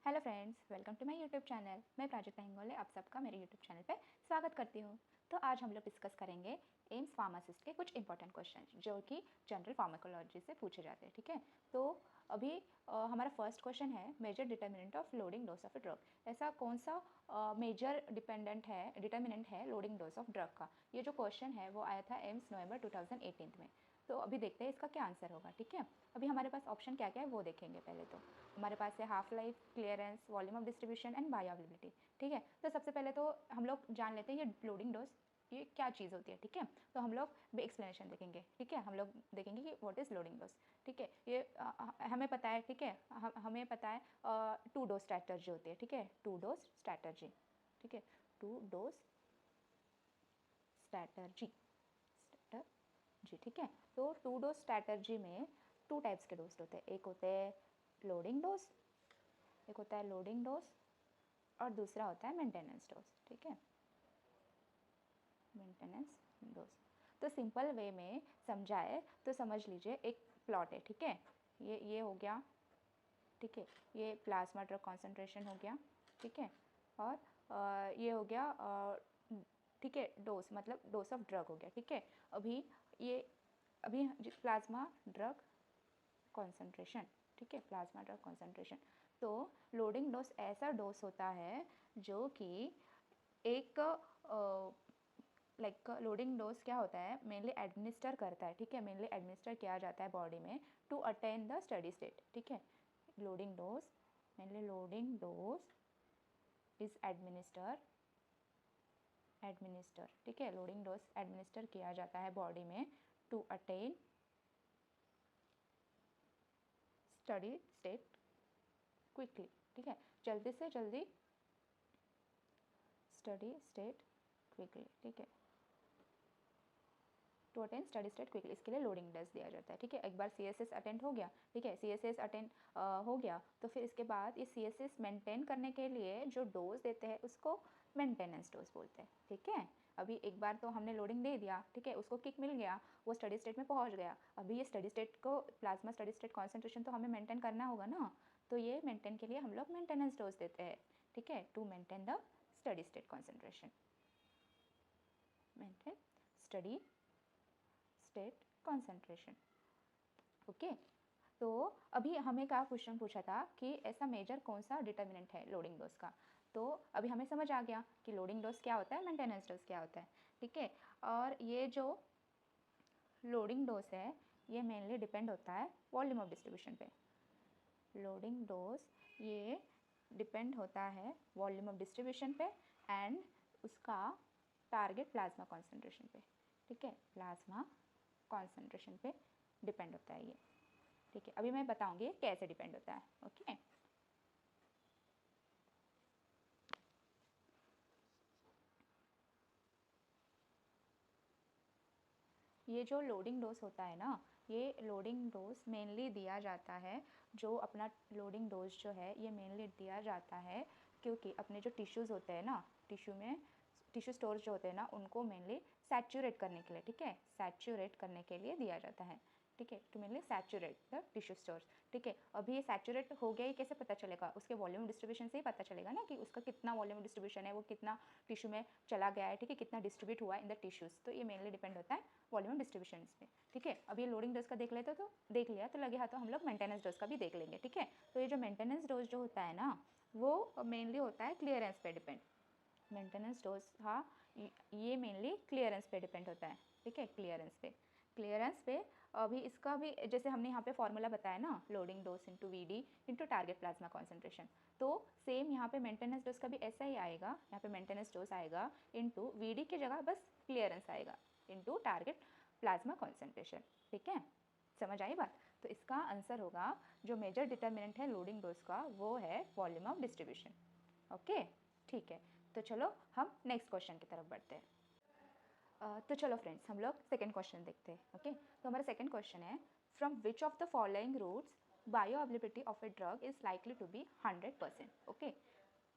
Hello friends, welcome to my YouTube channel. मैं प्राजक्ता हिंगोले आप सबका मेरे यूट्यूब चैनल पे स्वागत करती हूँ। तो आज हम लोग डिस्कस करेंगे एम्स फार्मासिस्ट के कुछ इंपॉर्टेंट क्वेश्चन जो कि जनरल फार्माकोलॉजी से पूछे जाते हैं। ठीक है, तो अभी हमारा फर्स्ट क्वेश्चन है major determinant of loading dose of a drug. ऐसा कौन सा मेजर डिटर्मिनेंट है लोडिंग डोज ऑफ ड्रग का। ये जो क्वेश्चन है वो आया था एम्स नवंबर 2018 में। तो अभी देखते हैं इसका क्या आंसर होगा। ठीक है, अभी हमारे पास ऑप्शन क्या क्या है वो देखेंगे। पहले तो हमारे पास है half life, clearance, volume of distribution and bioavailability. ठीक है, तो सबसे पहले तो हम लोग जान लेते हैं ये लोडिंग डोज ये क्या चीज़ होती है। ठीक है, तो हम लोग एक्सप्लेनेशन देखेंगे। ठीक है, हम लोग देखेंगे कि व्हाट इज़ लोडिंग डोज। ठीक है, ये हमें पता है। ठीक है, हमें पता है 2 डोज स्ट्रैटर्जी होती है। ठीक है, 2 डोज स्ट्रैटर्जी। ठीक है, 2 डोज स्ट्रैटर्जी जी। ठीक है, तो 2 डोज स्ट्रैटर्जी में 2 टाइप्स के डोज होते हैं। एक होते हैं लोडिंग डोज, एक होता है लोडिंग डोज और दूसरा होता है मेंटेनेंस डोज। ठीक है, मेंटेनेंस डोज। तो सिंपल वे में समझाए तो समझ लीजिए एक प्लॉट है। ठीक है, ये हो गया। ठीक है, ये प्लाज्मा ड्रग कॉन्सेंट्रेशन हो गया। ठीक है, और ये हो गया ठीक है डोज, मतलब डोज ऑफ ड्रग हो गया। ठीक है, अभी प्लाज्मा ड्रग कॉन्सेंट्रेशन। ठीक है, प्लाज्मा ड्रग कॉन्सेंट्रेशन। तो लोडिंग डोज ऐसा डोज होता है जो कि एक लोडिंग डोज क्या होता है, मेनली एडमिनिस्टर करता है। ठीक है, मेनली एडमिनिस्टर किया जाता है बॉडी में to attain the steady state. ठीक है, loading dose mainly loading dose is administer. ठीक है, लोडिंग डोज एडमिनिस्टर किया जाता है बॉडी में to attain steady state quickly. ठीक है, जल्दी से जल्दी स्टडी स्टेट क्विकली। ठीक है, to attend steady state quickly, इसके लिए लोडिंग डोज दिया जाता है। ठीक है, एक बार CSS अटेंड हो गया। ठीक है, CSS अटेंड हो गया तो फिर इसके बाद ये CSS मेंटेन करने के लिए जो डोज देते हैं उसको मेंटेनेंस डोज बोलते हैं। ठीक है, अभी एक बार तो हमने लोडिंग दे दिया। ठीक है, उसको किक मिल गया, वो स्टडी स्टेट में पहुंच गया। अभी ये स्टडी स्टेट को प्लाज्मा स्टडी स्टेट कॉन्सेंट्रेशन तो हमें मेंटेन करना होगा ना, तो ये मेंटेन के लिए हम लोग मेंटेनेंस डोज देते हैं। ठीक है, to maintain the steady state concentration, maintain steady state concentration. Okay, तो अभी हमें क्या क्वेश्चन पूछा था कि ऐसा मेजर कौन सा डिटर्मिनेंट है लोडिंग डोज का। तो अभी हमें समझ आ गया कि लोडिंग डोज क्या होता है, मेंटेनेंस डोज क्या होता है। ठीक है, और ये जो लोडिंग डोज है ये मेनली डिपेंड होता है वॉल्यूम ऑफ डिस्ट्रीब्यूशन पे। लोडिंग डोज ये डिपेंड होता है वॉल्यूम ऑफ डिस्ट्रीब्यूशन पे एंड उसका टारगेट प्लाज्मा कॉन्सेंट्रेशन पे। ठीक है, प्लाज्मा कॉन्सेंट्रेशन पे डिपेंड होता है ये। ठीक है, अभी मैं बताऊंगी कैसे डिपेंड होता है। ओके, ये जो लोडिंग डोज होता है ना, ये लोडिंग डोज मेनली दिया जाता है, जो अपना लोडिंग डोज जो है ये मेनली दिया जाता है क्योंकि अपने जो टिश्यूज़ होते हैं ना, टिश्यू स्टोर्स जो होते हैं ना उनको मेनली सैचुरेट करने के लिए। ठीक है, सैचुरेट करने के लिए दिया जाता है। ठीक है, to mainly saturate the tissue stores. ठीक है, अभी ये सैचुरेट हो गया, ये कैसे पता चलेगा, उसके वॉल्यूम डिस्ट्रीब्यूशन से ही पता चलेगा ना कि उसका कितना वॉल्यूम डिस्ट्रीब्यूशन है, वो कितना टिश्यू में चला गया है। ठीक है, कितना डिस्ट्रीब्यूट हुआ है इन द टिश्यूज़, तो ये मेनली डिपेंड होता है वॉल्यूम डिस्ट्रीब्यूशन पे। ठीक है, अब ये लोडिंग डोज का देख लेते तो देख लिया, तो लगे हाथों हम लोग मेंटेनेंस डोज का भी देख लेंगे। ठीक है, तो ये जो मेंटेनेंस डोज जो होता है ना वो मेनली होता है क्लियरेंस पे डिपेंड। मेंटेनेंस डोज हाँ, ये मेनली क्लियरेंस पे डिपेंड होता है। ठीक है, क्लियरेंस पे अभी इसका भी जैसे हमने यहाँ पे फॉर्मूला बताया ना, loading dose into VD into target plasma concentration, तो सेम यहाँ पे मेंटेनेंस डोज का भी ऐसा ही आएगा। यहाँ पे मेंटेनेंस डोज आएगा इंटू VD की जगह बस क्लियरेंस आएगा इंटू टारगेट प्लाज्मा कॉन्सेंट्रेशन। ठीक है, समझ आई बात। तो इसका आंसर होगा जो मेजर डिटर्मिनेंट है लोडिंग डोज का वो है वॉल्यूम ऑफ डिस्ट्रीब्यूशन। ओके, ठीक है, तो चलो हम नेक्स्ट क्वेश्चन की तरफ बढ़ते हैं। तो चलो फ्रेंड्स हम लोग सेकेंड क्वेश्चन देखते हैं। ओके, तो हमारा सेकेंड क्वेश्चन है from which of the following routes bioavailability of a drug is likely to be 100%। Okay,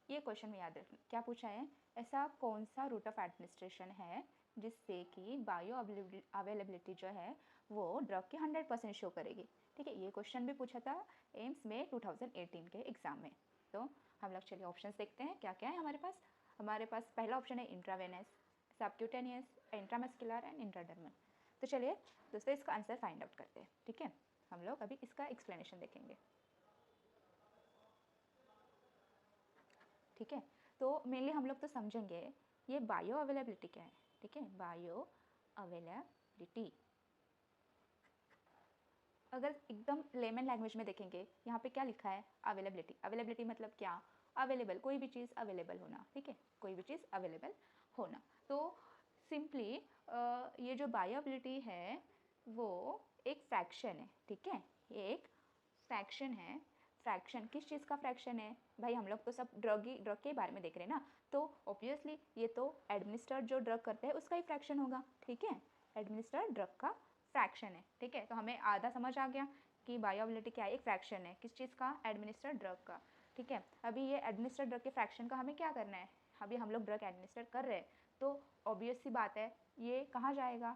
ये क्वेश्चन में याद रखना क्या पूछा है, ऐसा कौन सा रूट ऑफ एडमिनिस्ट्रेशन है जिससे कि बायो अवेलेबिलिटी जो है वो ड्रग की 100% शो करेगी। ठीक है, ये क्वेश्चन भी पूछा था एम्स में 2018 के एग्ज़ाम में। तो हम लोग चलिए ऑप्शंस देखते हैं क्या क्या है हमारे पास पहला ऑप्शन है intravenous, subcutaneous, intramuscular and intradermal. तो चलिए दोस्तों इसका आंसर फाइंड आउट करते हैं, ठीक है। हम लोग अभी इसका एक्सप्लेनेशन देखेंगे, ठीक है। तो मेनली हम लोग तो समझेंगे ये बायो अवेलेबिलिटी क्या है, ठीक है। बायो अवेलेबिलिटी अगर एकदम लेमन लैंग्वेज में देखेंगे, यहाँ पे क्या लिखा है, अवेलेबिलिटी। अवेलेबिलिटी मतलब क्या, अवेलेबल, कोई भी चीज़ अवेलेबल होना, ठीक है, कोई भी चीज़ अवेलेबल होना। तो सिंपली ये जो बायोअवेलेबिलिटी है वो एक फ्रैक्शन है, ठीक है। ये एक फ्रैक्शन है। फ्रैक्शन किस चीज़ का फ्रैक्शन है भाई, हम लोग तो सब ड्रग के बारे में देख रहे हैं ना, तो ऑब्वियसली ये तो एडमिनिस्टर्ड जो ड्रग करते हैं उसका ही फ्रैक्शन होगा, ठीक है। एडमिनिस्टर्ड ड्रग का फ्रैक्शन है, ठीक है। तो हमें आधा समझ आ गया कि बायोअवेलेबिलिटी क्या है, एक फ्रैक्शन है किस चीज़ का, एडमिनिस्टर्ड ड्रग का, ठीक है। अभी ये एडमिनिस्टर्ड ड्रग के फ्रैक्शन का हमें क्या करना है, अभी हम लोग ड्रग एडमिनिस्टर कर रहे हैं तो ऑब्वियस सी बात है ये कहाँ जाएगा,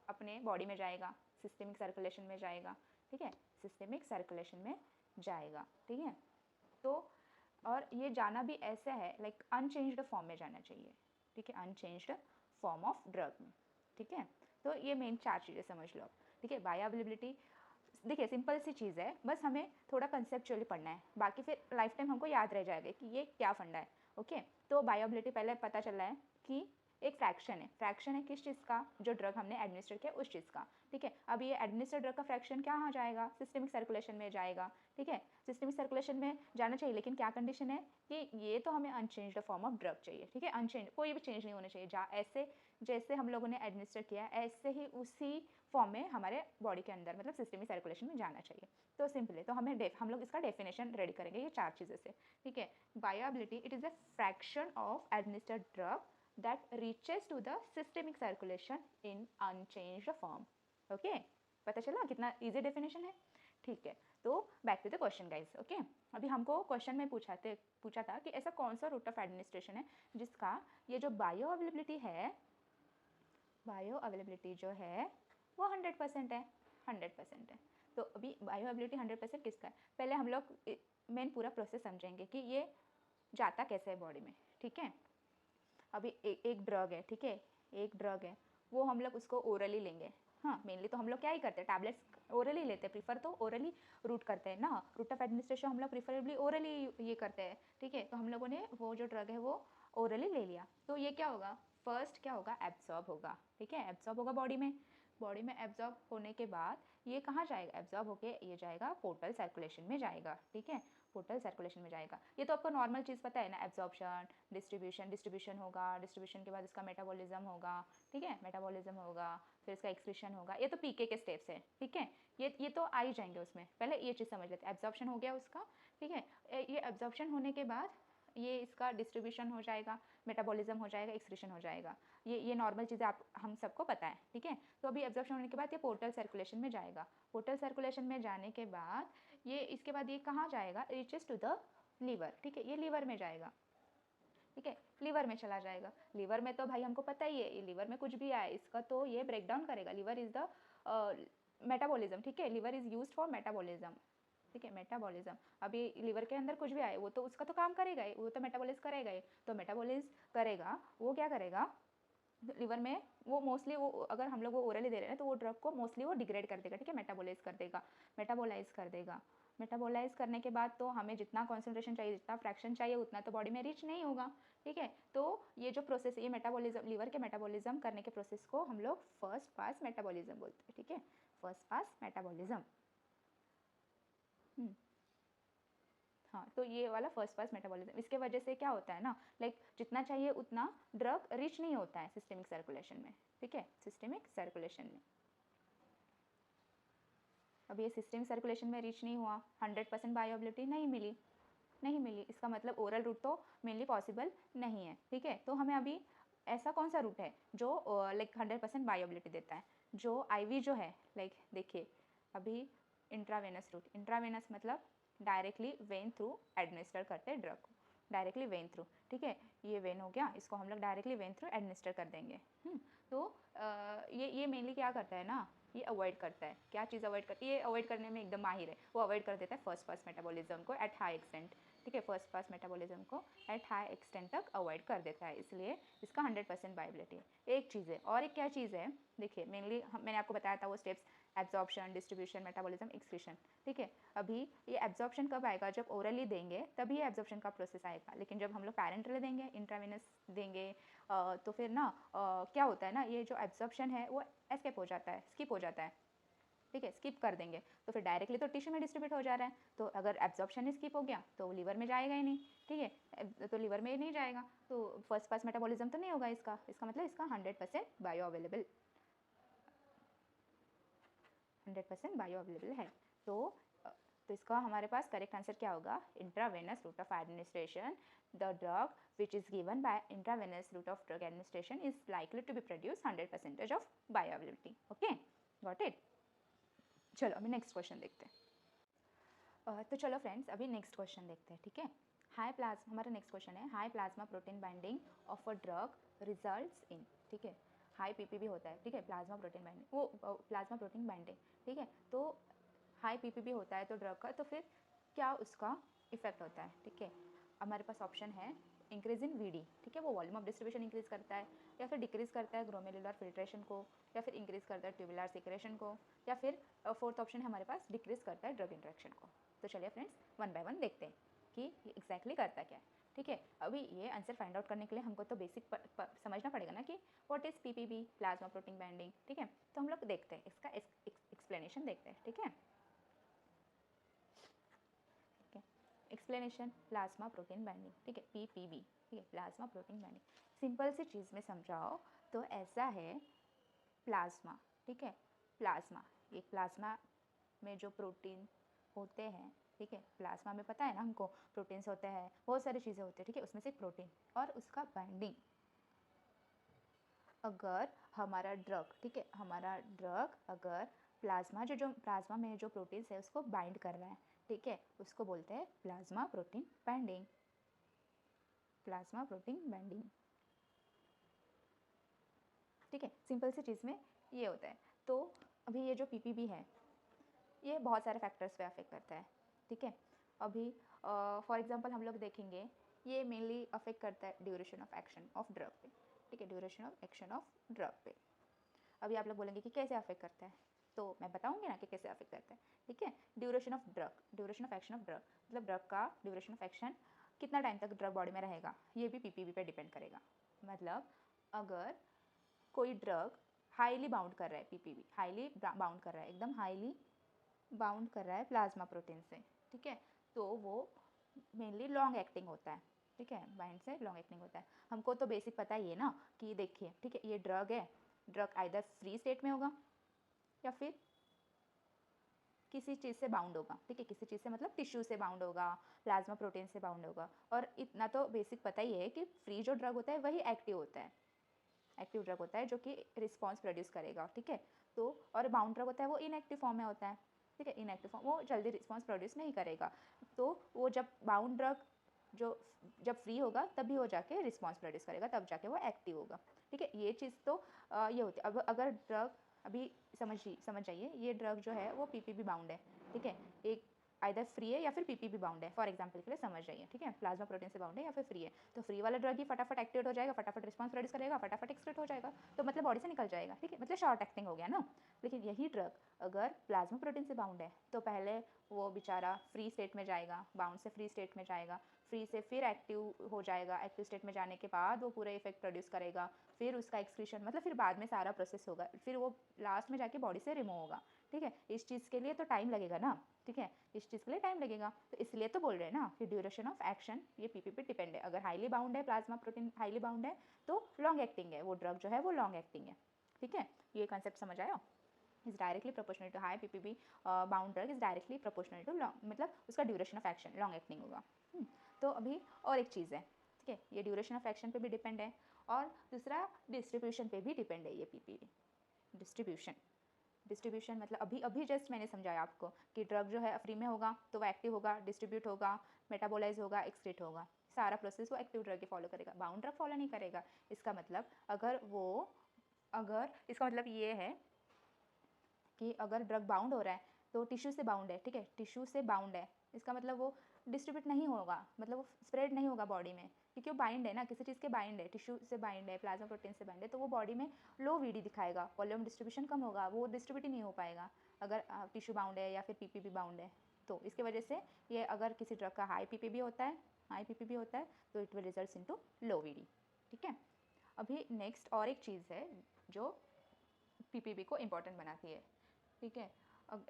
अपने बॉडी में जाएगा, सिस्टमिक सर्कुलेशन में जाएगा, ठीक है, सिस्टमिक सर्कुलेशन में जाएगा, ठीक है। तो और ये जाना भी ऐसा है लाइक अनचेंज्ड फॉर्म में जाना चाहिए, ठीक है, अनचेंज्ड फॉर्म ऑफ ड्रग में, ठीक है। तो ये मेन 4 चीज़ें समझ लो, ठीक है। बायोअवेलेबिलिटी देखिए सिंपल सी चीज़ है, बस हमें थोड़ा कंसेप्चुअली पढ़ना है, बाकी फिर लाइफ टाइम हमको याद रह जाएगा कि ये क्या फंडा है, ओके। तो बायोअवेलेबिलिटी पहले पता चल रहा है कि एक फ्रैक्शन है किस चीज़ का, जो ड्रग हमने एडमिनिस्टर किया उस चीज़ का, ठीक है। अब ये एडमिनिस्टर्ड ड्रग का फ्रैक्शन कहाँ जाएगा, सिस्टमिक सर्कुलेशन में जाएगा, ठीक है। सिस्टमिक सर्कुलेशन में जाना चाहिए, लेकिन क्या कंडीशन है कि ये तो हमें अनचेंज्ड फॉर्म ऑफ ड्रग चाहिए, ठीक है। अनचेंज, कोई भी चेंज नहीं होना चाहिए, ऐसे जैसे हम लोगों ने एडमिनिस्टर किया ऐसे ही उसी फॉर्म में हमारे बॉडी के अंदर मतलब सिस्टमिक सर्कुलेशन में जाना चाहिए। तो सिंपल है, तो हम लोग इसका डेफिनेशन रेडी करेंगे ये 4 चीज़ों से, ठीक है। Bioavailability it is a fraction of administered drug that reaches to the systemic circulation in unchanged form, okay। पता चला कितना इजी डेफिनेशन है, ठीक है। तो back to the question guys, okay. अभी हमको क्वेश्चन में पूछा था कि ऐसा कौन सा रूट ऑफ एडमिनिस्ट्रेशन है जिसका ये जो बायो अवेलेबिलिटी जो है वो 100% है, 100% है। तो अभी बायो अवेलेबिलिटी 100% किसका है, पहले हम लोग मेन पूरा प्रोसेस समझेंगे कि ये जाता कैसे है बॉडी में, ठीक है। अभी एक ड्रग है, ठीक है, एक ड्रग है, वो हम लोग उसको ओरली लेंगे, हाँ। मेनली तो हम लोग क्या ही करते हैं, टैबलेट्स ओरली लेते हैं, प्रीफर तो ओरली रूट करते हैं ना, रूट ऑफ एडमिनिस्ट्रेशन हम लोग प्रीफरेबली ओरली ये करते हैं, ठीक है। तो हम लोगों ने वो जो ड्रग है वो ओरली ले लिया, तो ये क्या होगा, फर्स्ट क्या होगा, एब्जॉर्ब होगा, ठीक है, एब्जॉर्ब होगा बॉडी में एब्जॉर्ब होने के बाद ये कहाँ जाएगा, एब्जॉर्ब होके ये जाएगा पोर्टल सर्कुलेशन में जाएगा, ठीक है, पोर्टल सर्कुलेशन में जाएगा। ये तो आपको नॉर्मल चीज़ पता है ना, एब्जॉर्प्शन, डिस्ट्रीब्यूशन होगा, डिस्ट्रीब्यूशन के बाद इसका मेटाबॉलिज्म होगा, ठीक है, मेटाबॉलिज्म होगा, फिर इसका एक्सक्रीशन होगा, ये तो पीके के स्टेप्स है, ठीक है। ये तो आ ही जाएंगे उसमें, पहले ये चीज़ समझ लेते हैं, एब्जॉर्प्शन हो गया उसका, ठीक है। ये एब्जॉर्प्शन होने के बाद ये इसका डिस्ट्रीब्यूशन हो जाएगा, मेटाबॉलिज्म हो जाएगा, एक्सक्रीशन हो जाएगा, ये नॉर्मल चीज़ें आप हम सबको पता है, ठीक है। तो अभी एब्जॉर्प्शन होने के बाद ये पोर्टल सर्कुलेशन में जाएगा, पोर्टल सर्कुलेशन में जाने के बाद ये इसके बाद ये कहाँ जाएगा, रीचेस टू द लीवर, ठीक है, ये लीवर में जाएगा, ठीक है, लीवर में चला जाएगा। लीवर में तो भाई हमको पता ही है, लीवर में कुछ भी आए इसका तो ये ब्रेक डाउन करेगा, लीवर इज द मेटाबॉलिज्म, ठीक है, liver is used for metabolism, ठीक है, मेटाबॉलिज्म। अभी लीवर के अंदर कुछ भी आए वो तो उसका तो काम करेगा ही, वो तो मेटाबॉलिज करेगा ही, तो मेटाबॉलिज करेगा, वो क्या करेगा लीवर में, वो मोस्टली वो अगर हम लोग वो ओरली दे रहे हैं तो वो ड्रग को मोस्टली वो डिग्रेड कर देगा, ठीक है, मेटाबोलाइज कर देगा। मेटाबोलाइज करने के बाद तो हमें जितना कॉन्सेंट्रेशन चाहिए, जितना फ्रैक्शन चाहिए उतना तो बॉडी में रीच नहीं होगा, ठीक है। तो ये जो प्रोसेस है, ये मेटाबॉलिज्म, लीवर के मेटाबॉलिज्म करने के प्रोसेस को हम लोग फर्स्ट पास मेटाबॉलिज्म बोलते हैं, ठीक है, फर्स्ट पास मेटाबॉलिज्म। हाँ, तो ये वाला फर्स्ट पास मेटाबॉलिज्म, इसके वजह से क्या होता है ना, लाइक जितना चाहिए उतना ड्रग रीच नहीं होता है सिस्टमिक सर्कुलेशन में, ठीक है, सिस्टमिक सर्कुलेशन में। अब ये सिस्टमिक सर्कुलेशन में रीच नहीं हुआ, 100% बायोअवेलेबिलिटी नहीं मिली, इसका मतलब ओरल रूट तो मेनली पॉसिबल नहीं है, ठीक है। तो हमें अभी ऐसा कौन सा रूट है जो लाइक 100% बायोअवेलेबिलिटी देता है, जो आईवी जो है, लाइक देखिए अभी इंट्रावेनस रूट, इंट्रावेनस मतलब डायरेक्टली वेन थ्रू एडमिनिस्टर करते हैं ड्रग को, डायरेक्टली वेन थ्रू, ठीक है, ये वेन हो गया, इसको हम लोग डायरेक्टली वेन थ्रू एडमिनिस्टर कर देंगे। तो ये मेनली क्या करता है ना, ये अवॉइड करता है, क्या चीज़ अवॉइड करती है, ये अवॉइड करने में एकदम माहिर है, वो अवॉइड कर देता है फर्स्ट पास मेटाबॉलिज्म को एट हाई एक्सटेंट, ठीक है, फर्स्ट पास मेटाबॉलिज्म को एट हाई एक्सटेंट तक अवॉइड कर देता है, इसलिए इसका 100% बायोबिलिटी है। एक चीज़ है, और एक क्या चीज़ है, देखिए मेनली मैंने आपको बताया था वो steps, absorption, distribution, metabolism, excretion. ठीक है, अभी ये एब्जॉर्प्शन कब आएगा, जब ओरली देंगे तभी ये एब्जॉर्प्शन का प्रोसेस आएगा, लेकिन जब हम लोग पैरेंटली देंगे, इंट्रावेनस देंगे तो फिर ना क्या होता है ना, ये जो एब्जॉर्प्शन है वो एस्केप हो जाता है, स्किप हो जाता है। ठीक है, स्किप कर देंगे तो फिर डायरेक्टली तो टिश्यू में डिस्ट्रीब्यूट हो जा रहा है, तो अगर एब्जॉर्प्शन ही स्किप हो गया तो लीवर में जाएगा ही नहीं। ठीक है, तो लीवर में नहीं जाएगा तो फर्स्ट पास मेटाबॉलिज्म तो नहीं होगा इसका मतलब इसका 100% बायो अवेलेबल, 100% बायो अवेलेबल है। तो इसका हमारे पास करेक्ट आंसर क्या होगा, intravenous route of administration, the drug which is given by intravenous route of drug administration is likely to be produce 100% of bioavailability. Okay, got it. चलो अभी next question देखते हैं। तो चलो फ्रेंड्स अभी next question देखते हैं। ठीक है, हाई प्लाज्मा, हमारा नेक्स्ट क्वेश्चन है high plasma protein binding of a drug results in. ठीक है, हाई पीपीबी होता है, ठीक है, प्लाज्मा प्रोटीन बाइंडिंग, वो प्लाज्मा प्रोटीन बाइंडिंग। ठीक है, तो हाई पीपीबी होता है तो ड्रग का, तो फिर क्या उसका इफेक्ट होता है। ठीक है, हमारे पास ऑप्शन है इंक्रीज इन वीडी, ठीक है, वो वॉल्यूम ऑफ डिस्ट्रीब्यूशन इंक्रीज करता है, या फिर डिक्रीज करता है ग्लोमेरुलर फिल्ट्रेशन को, या फिर इंक्रीज करता है ट्यूबुलर सिक्रेशन को, या फिर फोर्थ ऑप्शन है हमारे पास डिक्रीज करता है ड्रग इंट्रैक्शन को। तो चलिए फ्रेंड्स वन बाय वन देखते हैं कि ये एग्जैक्टली करता क्या है। ठीक है, अभी ये आंसर फाइंड आउट करने के लिए हमको तो बेसिक समझना पड़ेगा ना कि what is PPB, plasma protein binding. ठीक है, तो हम लोग देखते हैं इसका एक्सप्लेनेशन देखते हैं। ठीक है, एक्सप्लेनेशन प्लाज्मा प्रोटीन बाइंडिंग। ठीक है, पीपीबी, ठीक है, प्लाज्मा प्रोटीन बाइंडिंग। सिंपल सी चीज़ में समझाओ तो ऐसा है, प्लाज्मा, ठीक है, प्लाज्मा, ये प्लाज्मा में जो प्रोटीन होते हैं, ठीक है, प्लाज्मा में पता है ना हमको प्रोटीन्स होते हैं, बहुत सारी चीज़ें होती हैं, ठीक है, उसमें से प्रोटीन और उसका बाइंडिंग, अगर हमारा ड्रग, ठीक है, हमारा ड्रग अगर प्लाज्मा में जो प्रोटीन्स है उसको बाइंड कर रहा है, ठीक है, उसको बोलते हैं plasma protein binding, plasma protein binding. ठीक है, सिंपल सी चीज़ में ये होता है। तो अभी ये जो पीपीबी है ये बहुत सारे फैक्टर्स पे अफेक्ट करता है। ठीक है, अभी फॉर एग्जांपल हम लोग देखेंगे ये मेनली अफेक्ट करता है duration of action of drug पे। ठीक है, duration of action of drug पे। अभी आप लोग बोलेंगे कि कैसे अफेक्ट करता है, तो मैं बताऊंगी ना कि कैसे अफेक्ट करता है। ठीक है, duration of drug, duration of action of drug मतलब ड्रग का ड्यूरेशन ऑफ एक्शन, कितना टाइम तक ड्रग बॉडी में रहेगा, ये भी पीपीबी पे डिपेंड करेगा। मतलब अगर कोई ड्रग हाईली बाउंड कर रहा है, पीपीबी हाईली बाउंड कर रहा है, एकदम हाईली बाउंड कर रहा है प्लाज्मा प्रोटीन से, ठीक है, तो वो मेनली लॉन्ग एक्टिंग होता है। ठीक है, बाइंड से लॉन्ग एक्टिंग होता है। हमको तो बेसिक पता ही है ना कि देखिए, ठीक है, ये ड्रग है, ड्रग आइदर फ्री स्टेट में होगा या फिर किसी चीज़ से बाउंड होगा। ठीक है, किसी चीज़ से मतलब टिश्यू से बाउंड होगा, प्लाज्मा प्रोटीन से बाउंड होगा। और इतना तो बेसिक पता ही है कि फ्री जो ड्रग होता है वही एक्टिव होता है, एक्टिव ड्रग होता है जो कि रिस्पॉन्स प्रोड्यूस करेगा। ठीक है, तो और बाउंड ड्रग होता है वो इनएक्टिव फॉर्म में होता है। ठीक है, इनएक्टिव फॉर्म वो जल्दी रिस्पॉन्स प्रोड्यूस नहीं करेगा। तो वो जब बाउंड ड्रग जो जब फ्री होगा तभी वो जाके रिस्पॉन्स प्रोड्यूस करेगा, तब जाके वो एक्टिव होगा। ठीक है, ये चीज़ तो ये होती है। अब अगर ड्रग अभी समझ जाइए, ये ड्रग जो है वो पीपीबी बाउंड है। ठीक है, एक आइदर फ्री है या फिर पीपीबी बाउंड है, फॉर एग्जांपल के लिए समझ जाइए। ठीक है, प्लाज्मा प्रोटीन से बाउंड है या फिर फ्री है, तो फ्री वाला ड्रग ही फटाफट एक्टिवेट हो जाएगा, फटाफट रिस्पॉन्स प्रोड्यूस करेगा, फटाफट एक्सक्रीट हो जाएगा, तो मतलब बॉडी से निकल जाएगा। ठीक है, मतलब शॉर्ट एक्टिंग हो गया ना। लेकिन यही ड्रग अगर प्लाज्मा प्रोटीन से बाउंड है तो पहले वो बेचारा फ्री स्टेट में जाएगा, बाउंड से फ्री स्टेट में जाएगा, फ्री से फिर एक्टिव हो जाएगा, एक्टिव स्टेट में जाने के बाद वो पूरा इफेक्ट प्रोड्यूस करेगा, फिर उसका एक्सक्रीशन मतलब फिर बाद में सारा प्रोसेस होगा, फिर वो लास्ट में जाके बॉडी से रिमूव होगा। ठीक है, इस चीज़ के लिए तो टाइम लगेगा ना। ठीक है, इस चीज़ के लिए टाइम लगेगा, तो इसलिए तो बोल रहे हैं ना कि ड्यूरेशन ऑफ एक्शन ये पीपी पे डिपेंड है। अगर हाईली बाउंड है, प्लाज्मा प्रोटीन हाईली बाउंड है तो लॉन्ग एक्टिंग है, वो ड्रग जो है वो लॉन्ग एक्टिंग है। ठीक है, ये कंसेप्ट समझ आया। Is directly proportional to high PPB bound drug is directly proportional to long, मतलब उसका duration of action long acting होगा। तो अभी और एक चीज़ है, ठीक है, ये ड्यूरेशन ऑफ एक्शन पे भी डिपेंड है, और दूसरा डिस्ट्रीब्यूशन पे भी डिपेंड है ये पीपीबी। डिस्ट्रीब्यूशन मतलब अभी अभी जस्ट मैंने समझाया आपको कि ड्रग जो है फ्री में होगा तो वो एक्टिव होगा, डिस्ट्रीब्यूट होगा, मेटाबोलाइज होगा, एक्सक्रीट होगा, सारा प्रोसेस वो एक्टिव ड्रग ही फॉलो करेगा, बाउंड ड्रग फॉलो नहीं करेगा। इसका मतलब अगर इसका मतलब ये है कि अगर ड्रग बाउंड हो रहा है तो टिश्यू से बाउंड है। ठीक है, टिश्यू से बाउंड है, इसका मतलब वो डिस्ट्रीब्यूट नहीं होगा, मतलब वो स्प्रेड नहीं होगा बॉडी में, क्योंकि वो बाइंड है ना, किसी चीज़ के बाइंड है, टिश्यू से बाइंड है, प्लाज्मा प्रोटीन से बाइंड है, तो वो बॉडी में लो वीडी दिखाएगा, वॉल्यूम डिस्ट्रीब्यूशन कम होगा, वो डिस्ट्रीब्यूट ही नहीं हो पाएगा अगर टिश्यू बाउंड है या फिर पीपीपी बाउंड है। तो इसके वजह से ये अगर किसी ड्रग का हाई पीपीपी होता है तो it will result into low VD. ठीक है, अभी नेक्स्ट और एक चीज़ है जो पीपीपी को इम्पॉर्टेंट बनाती है। ठीक है,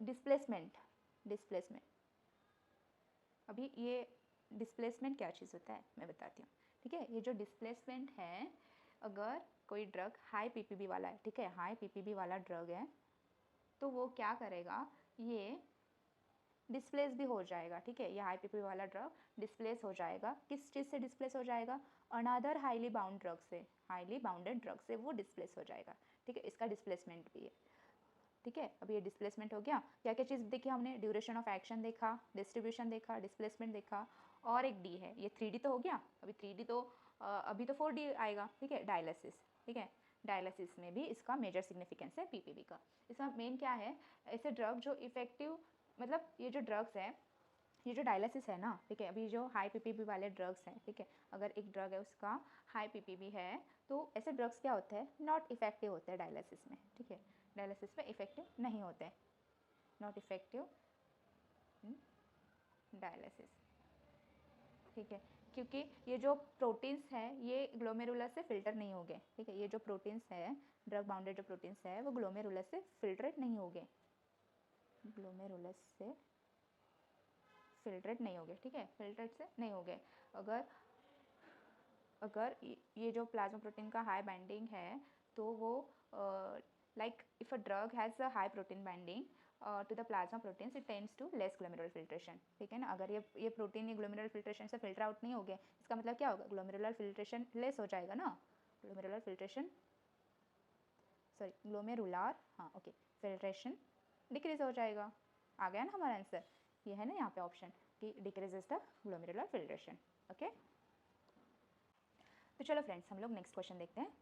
डिस्प्लेसमेंट अभी ये डिस्प्लेसमेंट क्या चीज़ होता है मैं बताती हूँ। ठीक है, ये जो डिस्प्लेसमेंट है, अगर कोई ड्रग हाई पीपीबी वाला है, ठीक है, हाई पीपीबी वाला ड्रग है, तो वो क्या करेगा, ये डिस्प्लेस भी हो जाएगा। ठीक है, ये हाई पीपीबी वाला ड्रग डिस्प्लेस हो जाएगा। किस चीज़ से डिस्प्लेस हो जाएगा, अनदर हाईली बाउंड ड्रग से, हाईली बाउंडेड ड्रग से वो डिस्प्लेस हो जाएगा। ठीक है, इसका डिस्प्लेसमेंट भी है। ठीक है, अब ये डिस्प्लेसमेंट हो गया। क्या क्या चीज़ देखी हमने, ड्यूरेशन ऑफ एक्शन देखा, डिस्ट्रीब्यूशन देखा, डिस्प्लेसमेंट देखा, और एक डी है, ये 3D तो हो गया। अभी 3D तो अभी तो 4D आएगा। ठीक है, डायलिसिस। ठीक है, डायलिसिस में भी इसका मेजर सिग्निफिकेंस है पीपीबी का। इसका मेन क्या है, ऐसे ड्रग जो इफेक्टिव, मतलब ये जो ड्रग्स है, ये जो डायलिसिस है ना, ठीक है, अभी जो हाई पीपीबी वाले ड्रग्स हैं, ठीक है, अगर एक ड्रग है उसका हाई पीपीबी है, तो ऐसे ड्रग्स क्या होते हैं, नॉट इफेक्टिव होते हैं डायलिसिस में। ठीक है, डायलिसिस में इफेक्टिव नहीं होते, नॉट इफेक्टिव डायलिसिस। ठीक है, क्योंकि ये जो प्रोटीन्स हैं ये ग्लोमेरुलस से फिल्टर नहीं होंगे। ठीक है, ये जो प्रोटीन्स है, ड्रग बाउंडेड जो प्रोटीन्स है, वो ग्लोमेरुलस से फिल्ट्रेट नहीं होंगे, ग्लोमेरुलस से फिल्ट्रेट नहीं होंगे। ठीक है, फिल्ट्रेट से नहीं होंगे। अगर अगर ये जो प्लाज्मा प्रोटीन का हाई बाइंडिंग है, तो वो like if a drug has a high protein binding to the plasma proteins, it tends to less glomerular filtration. ठीक है ना, अगर ये प्रोटीन ये ग्लोमेरुलर फिल्ट्रेशन से फिल्टर आउट नहीं होंगे, इसका मतलब क्या होगा, ग्लोमेरुलर फिल्ट्रेशन लेस हो जाएगा ना, ग्लोमेरुलर फिल्ट्रेशन, सॉरी ग्लोमेरुलर, हाँ ओके, फिल्ट्रेशन डिक्रीज हो जाएगा। आ गया ना हमारा आंसर, ये है ना यहाँ पे ऑप्शन कि decreases the glomerular filtration. Okay, तो चलो फ्रेंड्स हम लोग नेक्स्ट क्वेश्चन देखते हैं।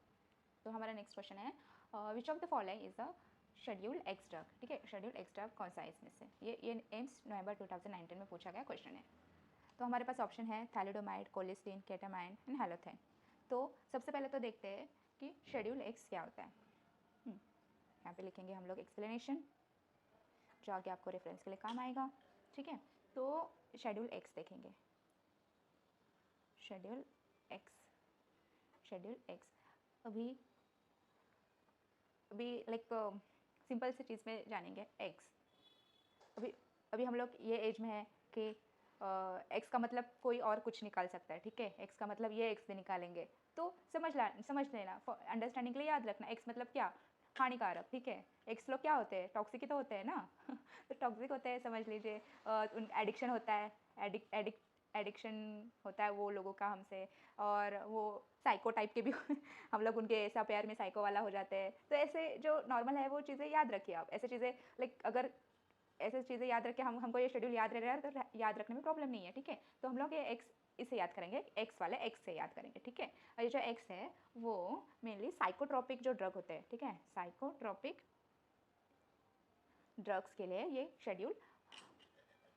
तो हमारा नेक्स्ट क्वेश्चन है, विच of the following is a schedule x drug. ठीक है, शेड्यूल एक्स ड्रग कौन सा है इसमें से, ये एम्स नवंबर 2019 में पूछा गया क्वेश्चन है। तो हमारे पास ऑप्शन है थैलिडोमाइड, कोलिस्टीन, केटामाइन एंड हैलोथेन। तो सबसे पहले तो देखते हैं कि शेड्यूल एक्स क्या होता है। यहाँ पे लिखेंगे हम लोग एक्सप्लेनेशन, जो आगे आपको रेफरेंस के लिए काम आएगा। ठीक है, तो शेड्यूल एक्स देखेंगे, शेड्यूल एक्स अभी लाइक सिंपल सी चीज़ में जानेंगे एक्स। अभी हम लोग ये एज में है कि एक्स का मतलब कोई और कुछ निकाल सकता है। ठीक है, एक्स का मतलब ये एक्स भी निकालेंगे, तो समझ लेना, अंडरस्टैंडिंग के लिए याद रखना, एक्स मतलब क्या, हानिकारक। ठीक है, एक्स लोग क्या होते हैं, टॉक्सिक ही तो होते हैं ना तो टॉक्सिक होते हैं, समझ लीजिए। एडिक्शन होता है, एडिक्शन होता है वो लोगों का हमसे, और वो साइको टाइप के भी हम लोग उनके ऐसा प्यार में साइको वाला हो जाते हैं। तो ऐसे जो नॉर्मल है वो चीज़ें याद रखिए आप, ऐसे चीज़ें लाइक अगर ऐसे चीज़ें याद रखें, हमको ये शेड्यूल याद रह रहा है तो याद रखने में प्रॉब्लम नहीं है। ठीक है, तो हम लोग ये एक्स इसे याद करेंगे, एक्स वाले एक्स से याद करेंगे। ठीक है, और ये जो एक्स है वो मेनली साइकोट्रोपिक जो ड्रग होते हैं, ठीक है, साइकोट्रोपिक ड्रग्स के लिए ये शेड्यूल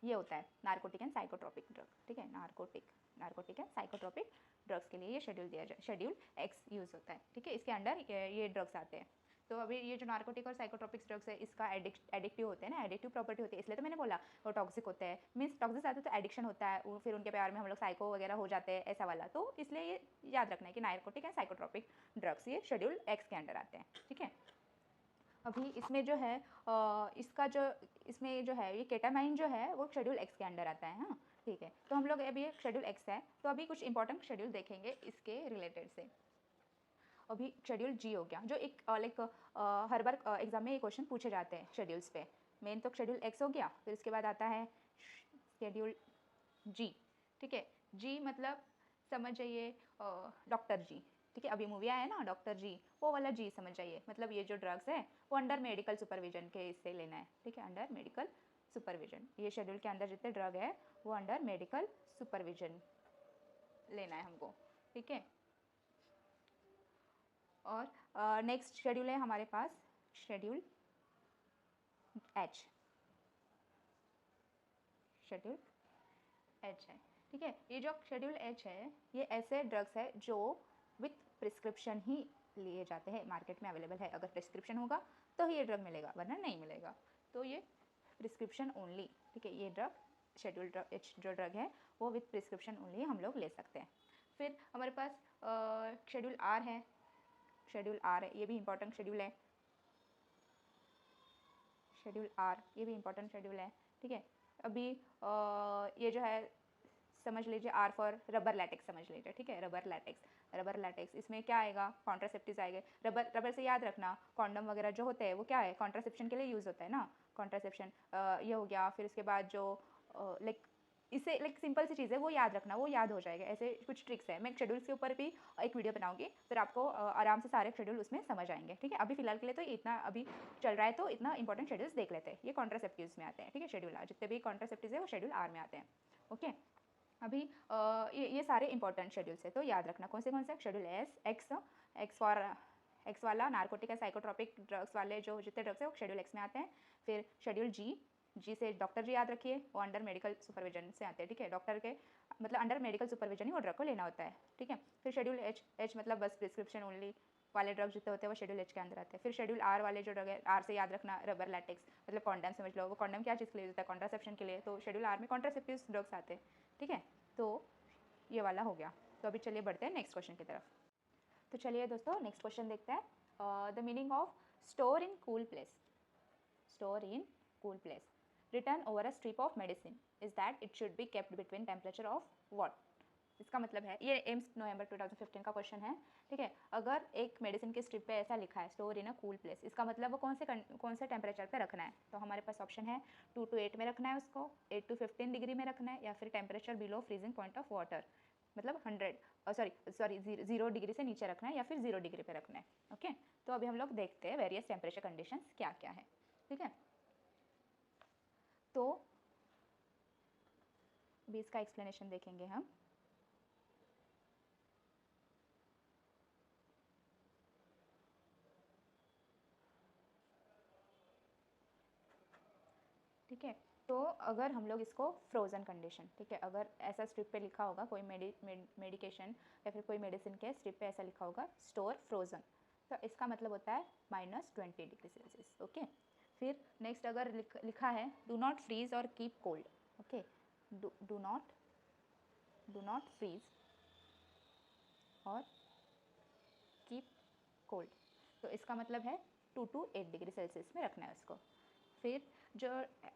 ये होता है, नार्कोटिक एंड साइकोट्रोपिक ड्रग। ठीक है, नार्कोटिक एंड साइकोट्रोपिक ड्रग्स के लिए ये शेड्यूल दिया जाए, शेड्यूल एक्स यूज़ होता है। ठीक है, इसके अंडर ये ड्रग्स आते हैं। तो अभी ये जो नार्कोटिक और साइकोट्रोपिक्स ड्रग्स है, इसका एडिक्टिव होते हैं ना, एडिक्टिव प्रॉपर्टी होती है, इसलिए तो मैंने बोला वो टॉक्सिक होते हैं। मीन्स टॉक्सिक आते तो एडिक्शन होता है, फिर उनके प्यार में हम लोग साइको वगैरह हो जाते हैं, ऐसा वाला। तो इसलिए ये याद रखना है कि नार्कोटिक एंड साइकोट्रोपिक ड्रग्स ये शेड्यूल एक्स के अंडर आते हैं। ठीक है, अभी इसमें जो है इसका जो इसमें जो है ये केटामाइन जो है वो शेड्यूल एक्स के अंडर आता है। हाँ ठीक है, तो हम लोग अभी शेड्यूल एक्स है, तो अभी कुछ इंपॉर्टेंट शेड्यूल देखेंगे इसके रिलेटेड से। अभी शेड्यूल जी हो गया, जो एक लाइक हर बार एग्जाम में ये क्वेश्चन पूछे जाते हैं शेड्यूल्स पे। मेन तो शेड्यूल एक्स हो गया, फिर उसके बाद आता है शेड्यूल जी। ठीक है, जी मतलब समझ जाइए डॉक्टर जी। ठीक है, अभी मूवी आया है ना डॉक्टर जी, वो वाला जी समझ जाइए, मतलब ये जो ड्रग्स है वो अंडर मेडिकल सुपरविजन के इससे लेना है। ठीक है, अंडर मेडिकल सुपरविजन, ये शेड्यूल के अंदर जितने ड्रग है वो अंडर मेडिकल सुपरविजन लेना है हमको। ठीक है, और नेक्स्ट शेड्यूल है हमारे पास शेड्यूल एच, शेड्यूल एच है, ठीक है। ये जो शेड्यूल एच है ये ऐसे ड्रग्स है जो विथ प्रिस्क्रिप्शन ही लिए जाते हैं, मार्केट में अवेलेबल है। अगर प्रिस्क्रिप्शन होगा तो ही ये ड्रग मिलेगा, वरना नहीं मिलेगा। तो ये प्रिस्क्रिप्शन ओनली, ठीक है। ये ड्रग शेड्यूल ड्रग एच जो ड्रग है वो विथ प्रिस्क्रिप्शन ओनली हम लोग ले सकते हैं। फिर हमारे पास शेड्यूल आर है। शेड्यूल आर है, ये भी इंपॉर्टेंट शेड्यूल है। शेड्यूल आर ये भी इंपॉर्टेंट शेड्यूल है, ठीक है। अभी ये जो है समझ लीजिए आर फॉर रबर लैटेक्स समझ लीजिए, ठीक है। रबर लैटेक्स, रबर लैटेक्स इसमें क्या आएगा, कॉन्ट्रासेप्टिव्स आएंगे। रबर रबर से याद रखना कॉन्डम वगैरह जो होते हैं वो क्या है, कॉन्ट्रासेप्शन के लिए यूज़ होता है ना, कॉन्ट्रासेप्शन ये हो गया। फिर उसके बाद जो लाइक इसे लाइक सिंपल सी चीज़ है वो याद रखना, वो याद हो जाएगा। ऐसे कुछ ट्रिक्स है, मैं शेड्यूल्स के ऊपर भी एक वीडियो बनाऊंगी, फिर आपको आराम से सारे शेड्यूल उसमें समझ आएंगे, ठीक है। अभी फिलहाल के लिए तो इतना अभी चल रहा है तो इतना इंपॉर्टेंट शेड्यूल्स देख लेते हैं। ये कॉन्ट्रासेप्टिव्स में आते हैं, ठीक है। शेड्यूल आर जितने भी कॉन्ट्रासेप्टिव्स है वो शेड्यूल आर में आते हैं, ओके। अभी ये सारे इंपॉर्टेंट शेड्यूल्स है तो याद रखना कौन से schedule S x for x वाला नार्कोटिक या साइकोट्रॉपिक ड्रग्स वाले जो जितने ड्रग्स है वो शेड्यूल एक्स में आते हैं। फिर शेड्यूल जी से डॉक्टर जी याद रखिए, वो अंडर मेडिकल सुपरविजन से आते हैं, ठीक है। डॉक्टर के मतलब अंडर मेडिकल सुपरविजन ही वो ड्रग को लेना होता है, ठीक है। फिर शेड्यूल एच मतलब बस प्रिस्क्रिप्शन ओनली वाले ड्रग जितने होते हैं वो शेड्यूल एच के अंदर आते हैं। फिर शेड्यूल आर वाले जो ड्रग है, आर से याद रखना रबर लैटेक्स मतलब कॉन्डम समझ लो, वो कॉन्डम क्या चीज़ के लिए होता है, कॉन्ट्रासेप्शन के लिए। तो शेड्यूल आर में कॉन्ट्रासेप्टिव ड्रग्स आते हैं, ठीक है। तो ये वाला हो गया। तो अभी चलिए बढ़ते हैं नेक्स्ट क्वेश्चन की तरफ। तो चलिए दोस्तों नेक्स्ट क्वेश्चन देखते हैं। The meaning of store in cool place. Store in cool place written over a strip of medicine is that it should be kept between temperature of what? इसका मतलब है ये एम्स नवंबर 2015 का क्वेश्चन है, ठीक है। अगर एक मेडिसिन के स्ट्रिप पे ऐसा लिखा है store in a cool place, इसका मतलब वो कौन से टेम्परेचर पे रखना है। तो हमारे पास ऑप्शन है 2 to 8 में रखना है उसको, 8 to 15 डिग्री में रखना है, या फिर temperature below freezing point of water मतलब 0 डिग्री से नीचे रखना है, या फिर 0 डिग्री पे रखना है, ओके। तो अभी हम लोग देखते हैं वेरियस टेम्परेचर कंडीशंस क्या क्या है, ठीक है। तो अभी इसका एक्सप्लेनेशन देखेंगे हम। ठीक है। तो अगर हम लोग इसको फ्रोज़न कंडीशन, ठीक है, अगर ऐसा स्ट्रिप पे लिखा होगा कोई मेडिकेशन या फिर कोई मेडिसिन के स्ट्रिप पे ऐसा लिखा होगा स्टोर फ्रोज़न, तो इसका मतलब होता है -20 डिग्री सेल्सियस, ओके। फिर नेक्स्ट अगर लिखा है do not freeze or keep cold, okay, do not freeze or keep cold, तो इसका मतलब है 2 to 8 डिग्री सेल्सियस में रखना है उसको। फिर जो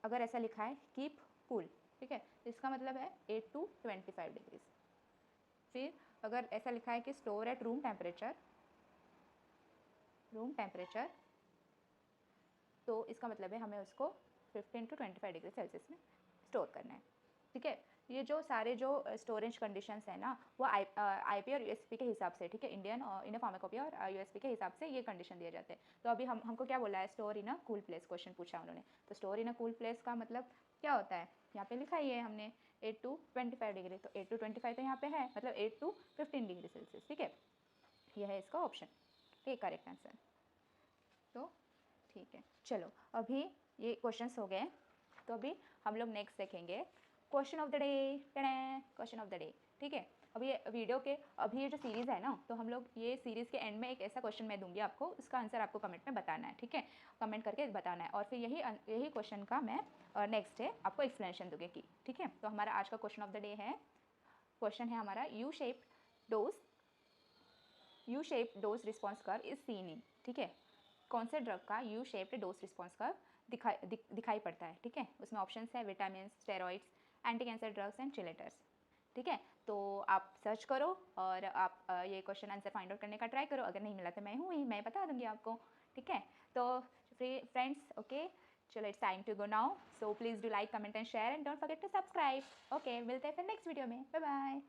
अगर ऐसा लिखा है कीप कूल, ठीक है, तो इसका मतलब है 8 to 25 डिग्रीज। फिर अगर ऐसा लिखा है कि स्टोर एट रूम टेम्परेचर, तो इसका मतलब है हमें उसको 15 to 25 डिग्री सेल्सियस में स्टोर करना है, ठीक है। ये जो सारे जो स्टोरेज कंडीशंस है ना वो आईपी और यूएसपी के हिसाब से, ठीक है, इंडियन इंडियन फार्माकोपिया और यूएसपी के हिसाब से ये कंडीशन दिए जाते हैं। तो अभी हमको क्या बोला है, store in a cool place question पूछा उन्होंने, तो store in a cool place का मतलब क्या होता है, यहाँ पे लिखा ही है हमने 8 to 25 डिग्री, तो 8 to 25 तो यहाँ पे है, मतलब 8 to 15 डिग्री सेल्सियस, ठीक है। यह है इसका ऑप्शन, ठीक है, करेक्ट आंसर। तो ठीक है, चलो अभी ये क्वेश्चंस हो गए, तो अभी हम लोग नेक्स्ट देखेंगे question of the day. Question of the day, ठीक है। अभी ये वीडियो के अभी ये जो सीरीज़ है ना, तो हम लोग ये सीरीज़ के एंड में एक ऐसा क्वेश्चन मैं दूंगी आपको, उसका आंसर आपको कमेंट में बताना है, ठीक है, कमेंट करके बताना है। और फिर यही क्वेश्चन का मैं नेक्स्ट है आपको एक्सप्लेनेशन दूंगी कि, ठीक है। तो हमारा आज का क्वेश्चन ऑफ द डे है, क्वेश्चन है हमारा U shaped dose response curve is seen in, ठीक है, कौन से ड्रग का U shaped dose response curve दिखाई पड़ता है, ठीक है। उसमें ऑप्शंस है vitamin, steroids, anti cancer drugs and chelators, ठीक है। तो आप सर्च करो और आप ये क्वेश्चन आंसर फाइंड आउट करने का ट्राई करो, अगर नहीं मिला तो मैं बता दूंगी आपको, ठीक है। तो फ्रेंड्स, ओके, चलो it's time to go now, so please do like, comment and share and don't forget to subscribe, okay. मिलते हैं फिर नेक्स्ट वीडियो में, बाय बाय।